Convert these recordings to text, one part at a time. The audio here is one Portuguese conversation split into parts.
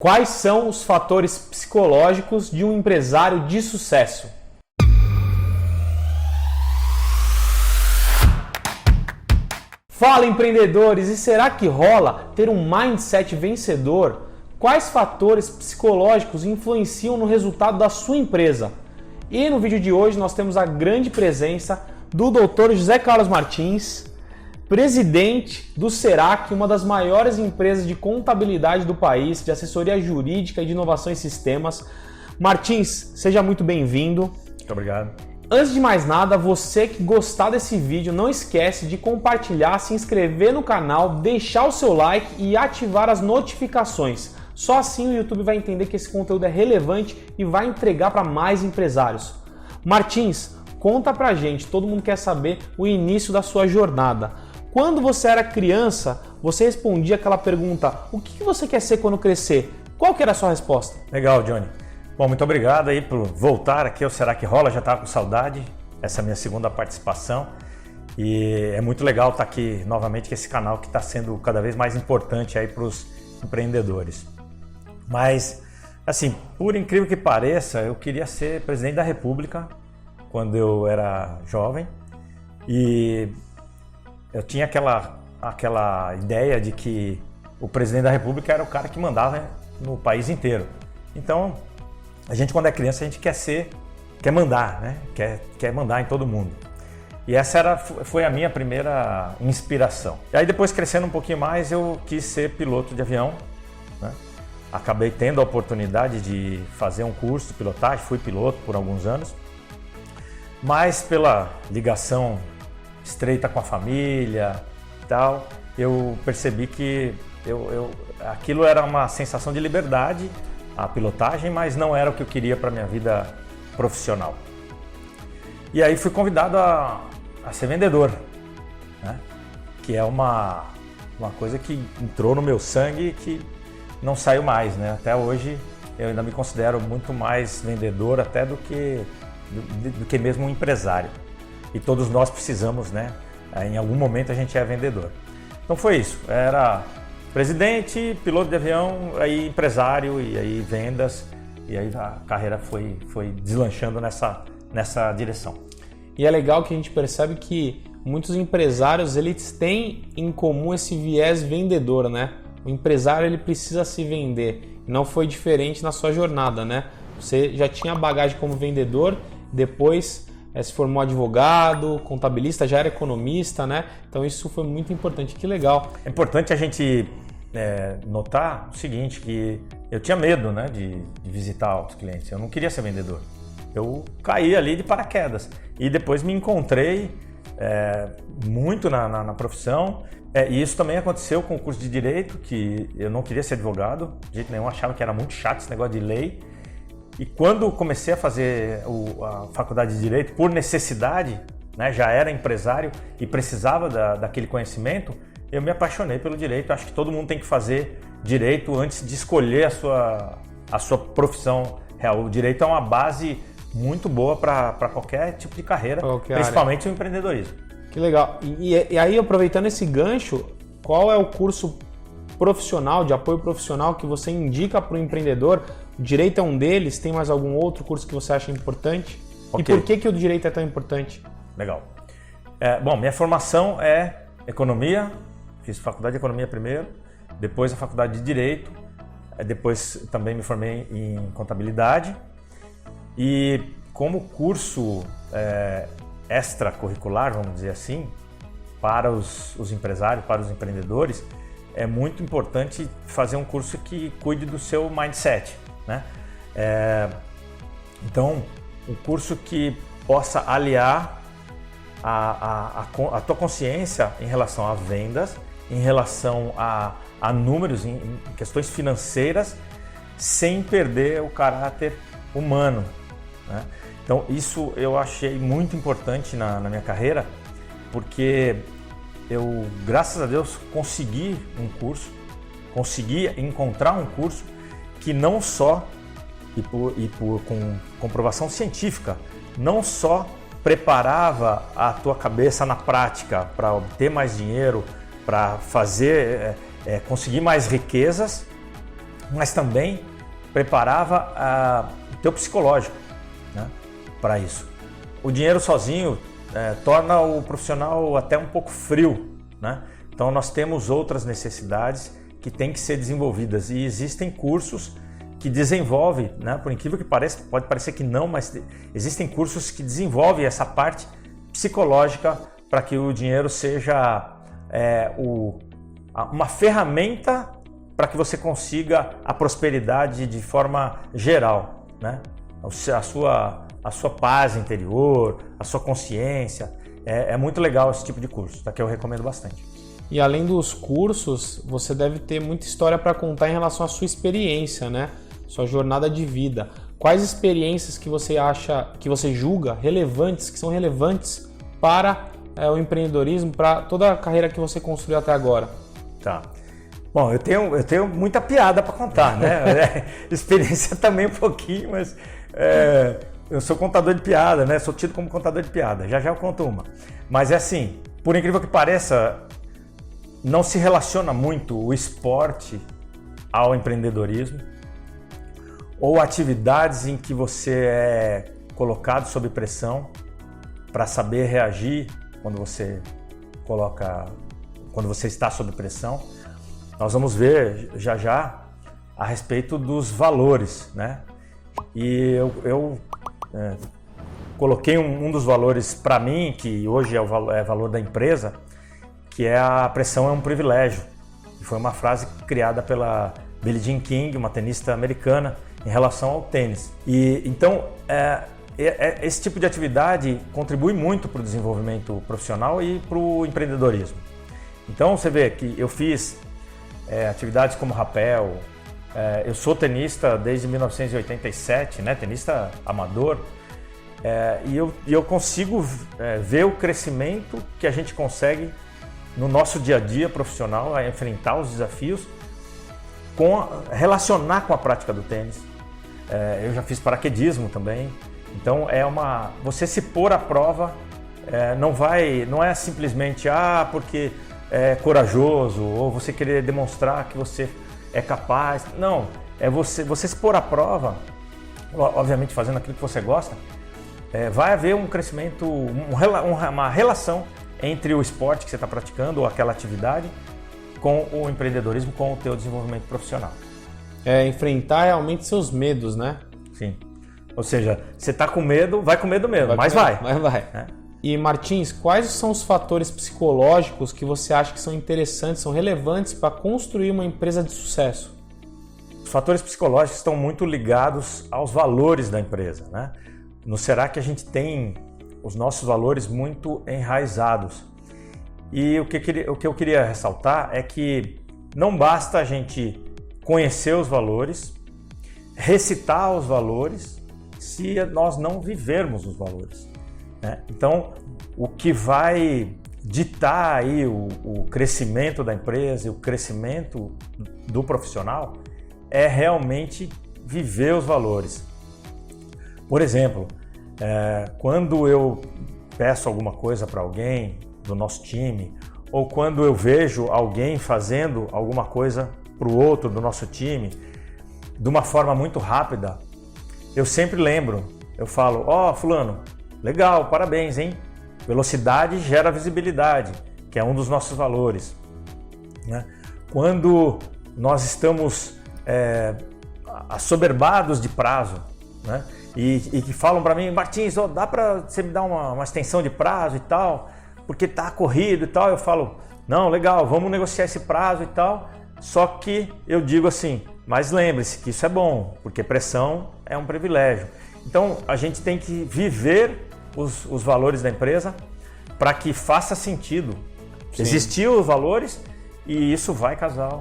Quais são os fatores psicológicos de um empresário de sucesso? Fala, empreendedores! E será que rola ter um mindset vencedor? Quais fatores psicológicos influenciam no resultado da sua empresa? E no vídeo de hoje nós temos a grande presença do Dr. José Carlos Martins, presidente do Serac, uma das maiores empresas de contabilidade do país, de assessoria jurídica e de inovação em sistemas. Martins, seja muito bem-vindo. Muito obrigado. Antes de mais nada, você que gostar desse vídeo, não esquece de compartilhar, se inscrever no canal, deixar o seu like e ativar as notificações. Só assim o YouTube vai entender que esse conteúdo é relevante e vai entregar para mais empresários. Martins, conta pra gente, todo mundo quer saber o início da sua jornada. Quando você era criança, você respondia aquela pergunta: o que você quer ser quando crescer? Qual que era a sua resposta? Legal, Johnny. Bom, muito obrigado aí por voltar aqui ao Será que Rola, já estava com saudade. Essa é a minha segunda participação e é muito legal estar aqui novamente com esse canal que está sendo cada vez mais importante aí para os empreendedores. Mas, assim, por incrível que pareça, eu queria ser presidente da República quando eu era jovem e eu tinha aquela ideia de que o presidente da República era o cara que mandava no país inteiro. Então, a gente quando é criança, a gente quer mandar, né? Quer mandar em todo mundo. E essa foi a minha primeira inspiração. E aí depois, crescendo um pouquinho mais, eu quis ser piloto de avião, né? Acabei tendo a oportunidade de fazer um curso de pilotagem, fui piloto por alguns anos, mas pela ligação estreita com a família e tal, eu percebi que aquilo era uma sensação de liberdade, a pilotagem, mas não era o que eu queria para a minha vida profissional. E aí fui convidado a ser vendedor, né? Que é uma coisa que entrou no meu sangue e que não saiu mais, né? Até hoje eu ainda me considero muito mais vendedor até do que mesmo um empresário. E todos nós precisamos, né? Em algum momento a gente é vendedor. Então foi isso. Era presidente, piloto de avião, aí empresário e aí vendas. E aí a carreira foi deslanchando nessa direção. E é legal que a gente percebe que muitos empresários eles têm em comum esse viés vendedor, né? O empresário ele precisa se vender. Não foi diferente na sua jornada, né? Você já tinha bagagem como vendedor, depois se formou advogado, contabilista, já era economista, né? Então isso foi muito importante, que legal. É importante a gente notar o seguinte, que eu tinha medo, né, de visitar os clientes, eu não queria ser vendedor. Eu caí ali de paraquedas e depois me encontrei muito na profissão. E isso também aconteceu com o curso de Direito, que eu não queria ser advogado, de jeito nenhum, achava que era muito chato esse negócio de lei. E quando comecei a fazer a faculdade de Direito por necessidade, né, já era empresário e precisava daquele conhecimento, eu me apaixonei pelo Direito. Acho que todo mundo tem que fazer Direito antes de escolher a sua profissão real. O Direito é uma base muito boa para qualquer tipo de carreira, principalmente o empreendedorismo. Que legal. E aí, aproveitando esse gancho, qual é o curso profissional, de apoio profissional que você indica para o empreendedor? O Direito é um deles, tem mais algum outro curso que você acha importante? Okay. E por que o Direito é tão importante? Legal. Bom, minha formação é Economia, fiz faculdade de Economia primeiro, depois a faculdade de Direito, depois também me formei em Contabilidade e como curso extracurricular, vamos dizer assim, para os empresários, para os empreendedores, é muito importante fazer um curso que cuide do seu mindset, né? Então, um curso que possa aliar a tua consciência em relação a vendas, em relação a números, em questões financeiras, sem perder o caráter humano, né? Então, isso eu achei muito importante na minha carreira, porque eu, graças a Deus, consegui encontrar um curso que não só, com comprovação científica, não só preparava a tua cabeça na prática para obter mais dinheiro, para fazer conseguir mais riquezas, mas também preparava o teu psicológico, né, para isso. O dinheiro sozinho torna o profissional até um pouco frio, né? Então nós temos outras necessidades que têm que ser desenvolvidas e existem cursos que desenvolvem, né, por incrível que pareça, pode parecer que não, mas existem cursos que desenvolvem essa parte psicológica para que o dinheiro seja uma ferramenta para que você consiga a prosperidade de forma geral, né? A sua paz interior, a sua consciência. É muito legal esse tipo de curso, tá? Que eu recomendo bastante. E além dos cursos, você deve ter muita história para contar em relação à sua experiência, né? Sua jornada de vida. Quais experiências que você acha, que você julga relevantes, que são relevantes para o empreendedorismo, para toda a carreira que você construiu até agora? Tá. Bom, eu tenho muita piada para contar, né? Experiência também um pouquinho, mas eu sou contador de piada, né? Sou tido como contador de piada. Já eu conto uma. Mas é assim, por incrível que pareça, não se relaciona muito o esporte ao empreendedorismo ou atividades em que você é colocado sob pressão para saber reagir quando você está sob pressão. Nós vamos ver já a respeito dos valores, né? E eu coloquei um dos valores para mim, que hoje é valor da empresa, que é a pressão é um privilégio. E foi uma frase criada pela Billie Jean King, uma tenista americana, em relação ao tênis. E então esse tipo de atividade contribui muito para o desenvolvimento profissional e para o empreendedorismo. Então você vê que eu fiz atividades como rapel, eu sou tenista desde 1987, né, tenista amador, e eu consigo ver o crescimento que a gente consegue no nosso dia a dia profissional, a enfrentar os desafios, relacionar com a prática do tênis. Eu já fiz paraquedismo também, então você se pôr à prova, não é simplesmente porque é corajoso ou você querer demonstrar que você é capaz. Não, é você se pôr à prova, obviamente fazendo aquilo que você gosta. Vai haver um crescimento, uma relação entre o esporte que você está praticando ou aquela atividade com o empreendedorismo, com o teu desenvolvimento profissional. Enfrentar realmente seus medos, né? Sim. Ou seja, você está com medo, vai com medo mesmo, mas vai. E Martins, quais são os fatores psicológicos que você acha que são interessantes, são relevantes para construir uma empresa de sucesso? Os fatores psicológicos estão muito ligados aos valores da empresa, né? No Será que a gente tem os nossos valores muito enraizados. E o que eu queria ressaltar é que não basta a gente conhecer os valores, recitar os valores, se nós não vivermos os valores, né? Então, o que vai ditar aí o crescimento da empresa e o crescimento do profissional é realmente viver os valores. Por exemplo, quando eu peço alguma coisa para alguém do nosso time, ou quando eu vejo alguém fazendo alguma coisa para o outro do nosso time, de uma forma muito rápida, eu sempre lembro, eu falo, fulano, legal, parabéns, hein? Velocidade gera visibilidade, que é um dos nossos valores, né? Quando nós estamos assoberbados de prazo, né? E que falam para mim, Martins, dá para você me dar uma extensão de prazo e tal, porque tá corrido e tal, eu falo, não, legal, vamos negociar esse prazo e tal, só que eu digo assim, mas lembre-se que isso é bom, porque pressão é um privilégio. Então a gente tem que viver os valores da empresa para que faça sentido existir os valores, e isso vai causar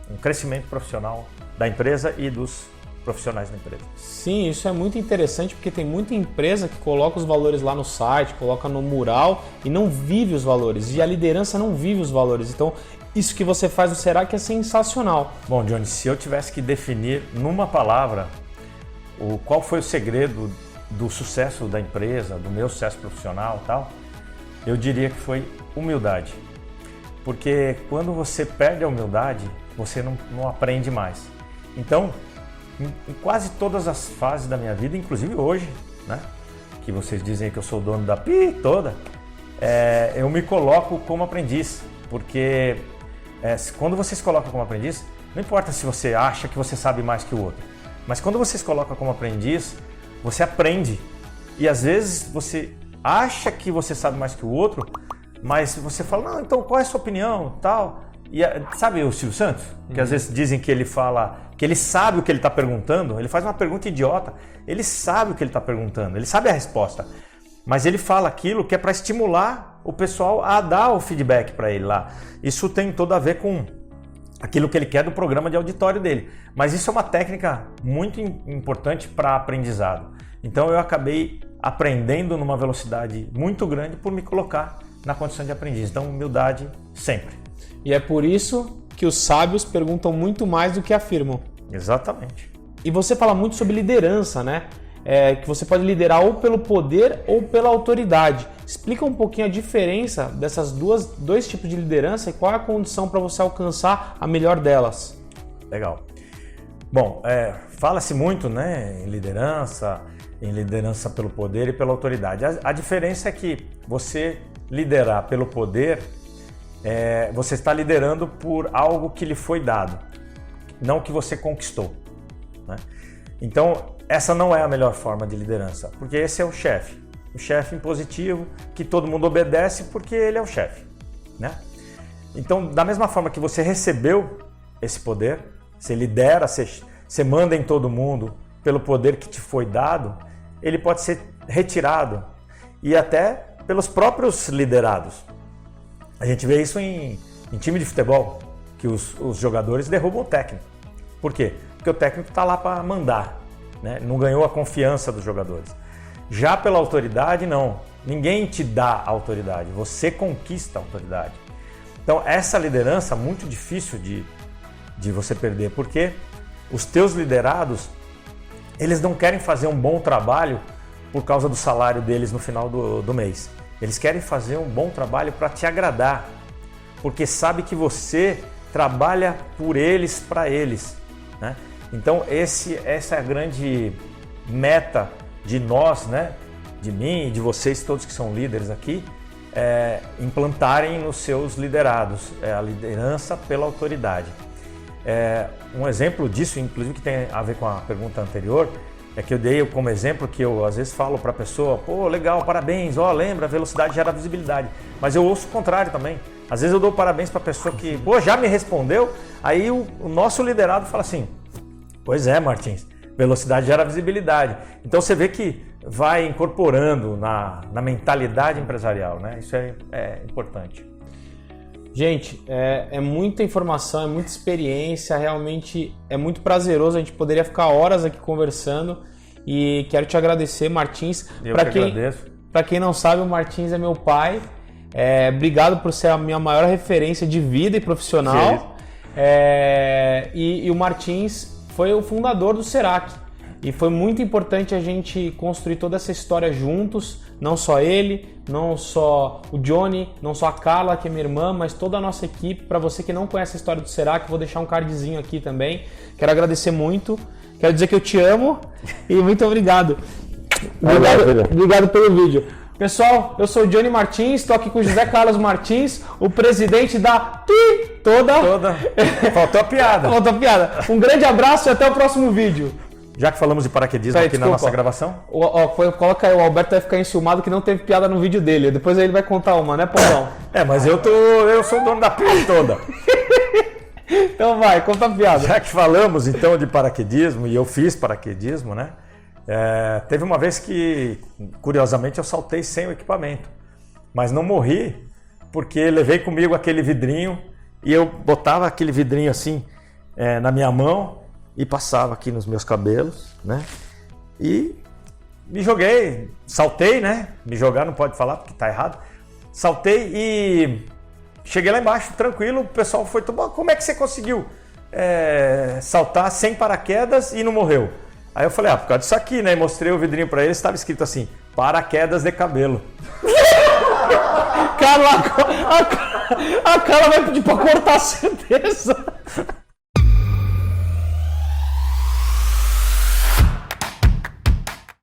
um crescimento profissional da empresa e dos profissionais da empresa. Sim, isso é muito interessante, porque tem muita empresa que coloca os valores lá no site, coloca no mural e não vive os valores, e a liderança não vive os valores. Então isso que você faz no Será que é sensacional. Bom, Johnny, se eu tivesse que definir numa palavra qual foi o segredo do sucesso da empresa, do meu sucesso profissional e tal, eu diria que foi humildade. porque quando você perde a humildade, você não aprende mais. Então, em quase todas as fases da minha vida, inclusive hoje, né, que vocês dizem que eu sou o dono da pi toda, eu me coloco como aprendiz, porque quando você se coloca como aprendiz, não importa se você acha que você sabe mais que o outro, mas quando você se coloca como aprendiz, você aprende. E às vezes você acha que você sabe mais que o outro, mas você fala, não, então qual é a sua opinião, tal. E sabe o Silvio Santos? Que às vezes dizem que ele fala, que ele sabe o que ele está perguntando, ele faz uma pergunta idiota, ele sabe o que ele está perguntando, ele sabe a resposta, mas ele fala aquilo que é para estimular o pessoal a dar o feedback para ele lá. Isso tem todo a ver com aquilo que ele quer do programa de auditório dele, mas isso é uma técnica muito importante para aprendizado. Então eu acabei aprendendo numa velocidade muito grande por me colocar na condição de aprendiz. Então humildade sempre. E é por isso que os sábios perguntam muito mais do que afirmam. Exatamente. E você fala muito sobre liderança, né? Que você pode liderar ou pelo poder ou pela autoridade. Explica um pouquinho a diferença dessas dois tipos de liderança e qual é a condição para você alcançar a melhor delas. Legal. Bom, fala-se muito, né, em liderança pelo poder e pela autoridade. A diferença é que você liderar pelo poder, você está liderando por algo que lhe foi dado, não que você conquistou, né? Então, essa não é a melhor forma de liderança, porque esse é o chefe impositivo, que todo mundo obedece porque ele é o chefe, né? Então, da mesma forma que você recebeu esse poder, você lidera, você manda em todo mundo pelo poder que te foi dado, ele pode ser retirado e até pelos próprios liderados. A gente vê isso em time de futebol, que os jogadores derrubam o técnico. Por quê? Porque o técnico está lá para mandar, né? Não ganhou a confiança dos jogadores. Já pela autoridade, não. Ninguém te dá autoridade, você conquista a autoridade. Então essa liderança é muito difícil de você perder, porque os teus liderados, eles não querem fazer um bom trabalho por causa do salário deles no final do mês. Eles querem fazer um bom trabalho para te agradar, porque sabe que você trabalha por eles, para eles, né? Então essa é a grande meta de nós, né? De mim e de vocês todos que são líderes aqui, implantarem nos seus liderados a liderança pela autoridade. Um exemplo disso, inclusive que tem a ver com a pergunta anterior, é que eu dei como exemplo que eu às vezes falo para a pessoa, pô, legal, parabéns, lembra, velocidade gera visibilidade. Mas eu ouço o contrário também. Às vezes eu dou parabéns para a pessoa que, pô, já me respondeu, aí o nosso liderado fala assim, pois é, Martins, velocidade gera visibilidade. Então você vê que vai incorporando na mentalidade empresarial, né? Isso é importante. Gente, é muita informação, é muita experiência, realmente é muito prazeroso, a gente poderia ficar horas aqui conversando e quero te agradecer, Martins. Eu que agradeço. Para quem não sabe, o Martins é meu pai, obrigado por ser a minha maior referência de vida e profissional. E o Martins foi o fundador do Serac e foi muito importante a gente construir toda essa história juntos, não só ele, não só o Johnny, não só a Carla, que é minha irmã, mas toda a nossa equipe. Para você que não conhece a história do Serac, vou deixar um cardzinho aqui também. Quero agradecer muito, quero dizer que eu te amo e muito obrigado. Obrigado pelo vídeo. Pessoal, eu sou o Johnny Martins, estou aqui com o José Carlos Martins, o presidente da Toda. Faltou a piada. Faltou a piada. Um grande abraço e até o próximo vídeo. Já que falamos de paraquedismo aqui na nossa gravação. Coloca aí, o Alberto vai ficar enciumado que não teve piada no vídeo dele. Depois ele vai contar uma, né, Paulão? Mas eu sou o dono da piada toda. Então vai, conta a piada. Já que falamos então de paraquedismo, e eu fiz paraquedismo, né? Teve uma vez que, curiosamente, eu saltei sem o equipamento. Mas não morri, porque levei comigo aquele vidrinho e eu botava aquele vidrinho assim na minha mão e passava aqui nos meus cabelos, né? E me joguei, saltei, né? Me jogar não pode falar porque tá errado. Saltei e cheguei lá embaixo, tranquilo. O pessoal foi, como é que você conseguiu saltar sem paraquedas e não morreu? Aí eu falei, por causa disso aqui, né? E mostrei o vidrinho pra eles, estava escrito assim, paraquedas de cabelo. Cara, A Carla vai pedir pra cortar, certeza.